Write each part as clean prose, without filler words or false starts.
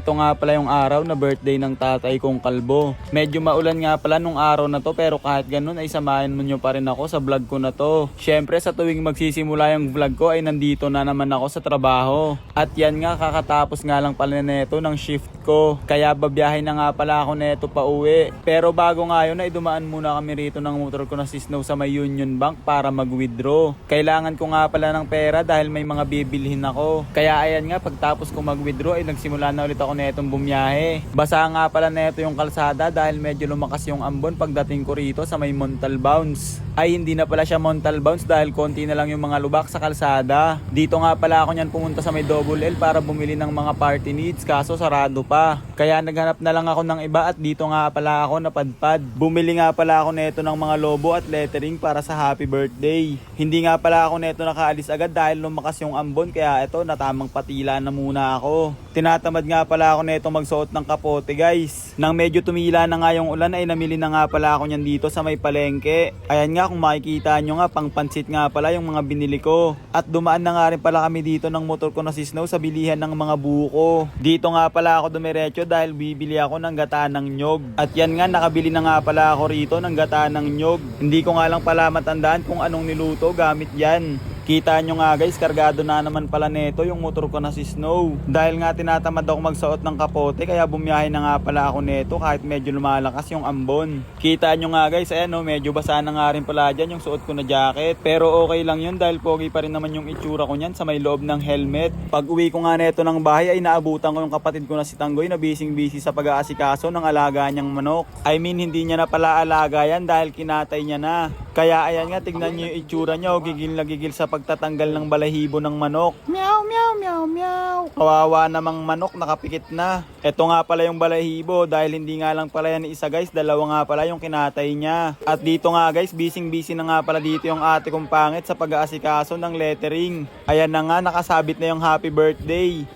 Eto nga pala yung araw na birthday ng tatay kong kalbo. Medyo maulan nga pala nung araw na to, pero kahit ganun ay samahan mo nyo pa rin ako sa vlog ko na to. Syempre sa tuwing magsisimula yung vlog ko ay nandito na naman ako sa trabaho. At yan nga, kakatapos nga lang pala neto ng shift ko. Kaya babiyahin na nga pala ako neto pa uwi. Pero bago nga yun ay dumaan muna kami rito ng motor ko na si Snow sa may Union Bank para mag-withdraw. Kailangan ko nga pala ng pera dahil may mga bibilhin ako. Kaya ayan nga, pagtapos ko mag-withdraw ay nagsimula na ulit ako netong bumiyahe. Basa nga pala neto yung kalsada dahil medyo lumakas yung ambon pagdating ko rito sa may Montalbounce. Ay hindi na pala siya Montalbounce dahil konti na lang yung mga lubak sa kalsada. Dito nga pala ako niyan pumunta sa may Double L para bumili ng mga party needs, kaso sarado pa. Kaya naghanap na lang ako ng iba at dito nga pala ako napadpad. Bumili nga pala ako neto ng mga lobo at lettering para sa happy birthday. Hindi nga pala ako neto nakaalis agad dahil lumakas yung ambon, kaya eto natamang patila na muna ako. Tinatamad nga pala ako neto magsuot ng kapote guys. Nang medyo tumila na nga yung ulan ay namili na nga pala ako niyan dito sa may palengke. Ayan nga, kung makikita nyo nga, pang pansit nga pala yung mga binili ko. At dumaan na nga rin pala kami dito ng motor ko na si Snow sa bilihan ng mga buko. Dito nga pala ako dumiretso dahil bibili ako ng gata ng nyog. At yan nga, nakabili na nga pala ako rito ng gata ng nyog. Hindi ko nga lang pala matandaan kung anong niluto gamit yan. Kita nyo nga guys, kargado na naman pala neto yung motor ko na si Snow. Dahil nga tinatamad ako magsuot ng kapote, kaya bumiyahe na nga pala ako neto kahit medyo lumalakas yung ambon. Kita nyo nga guys, ayan no, medyo basa na nga rin pala dyan yung suot ko na jacket. Pero okay lang yun dahil pogi pa rin naman yung itsura ko nyan sa may loob ng helmet. Pag uwi ko nga neto ng bahay ay naabutan ko yung kapatid ko na si Tanggoy na busy sa pag-aasikaso ng alaga niyang manok. I mean, hindi niya na pala alaga yan dahil kinatay niya na. Kaya ayan nga, tignan nyo yung itsura niya, gigil na gigil sa pagtatanggal ng balahibo ng manok. Meow, meow, meow, meow. Kawawa namang manok, nakapikit na. Eto nga pala yung balahibo, dahil hindi nga lang pala yan isa guys, dalawa nga pala yung kinatay niya. At dito nga guys, busy na nga pala dito yung ate kong pangit sa pag-aasikaso ng lettering. Ayan na nga, nakasabit na yung happy birthday.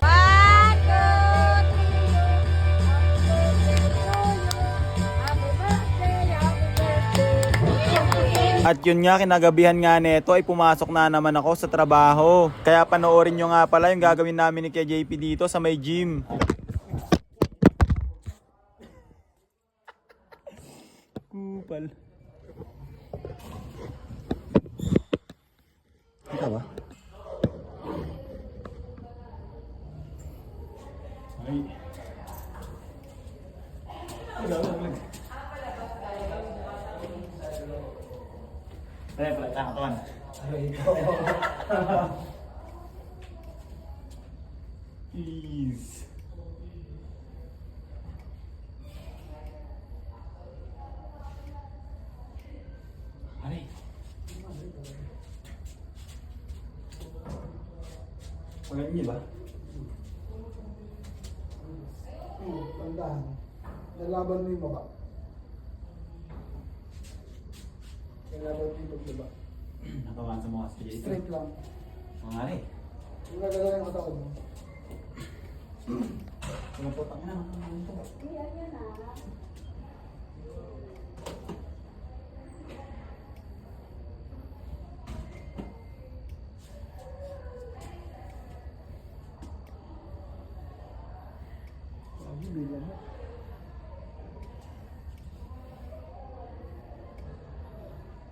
At yun nga, kinagabihan nga neto ay pumasok na naman ako sa trabaho. Kaya panoorin nyo nga pala yung gagawin namin ni Kuya JP dito sa may gym. Kupal. Ikaw ba? Ay. Ay, pala, kawan. Ease. Ay. Pagano niyo ba? Tandaan. Nalaban mo yung baba. Nalaban mo yung paglaba. Nakawan sa mga sige. Straight lang. Mga rin. Yung nagalaw yung katawan mo. Pumapotang na. Bilang mo.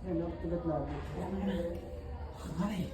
Yan, tulat lagi. Ay.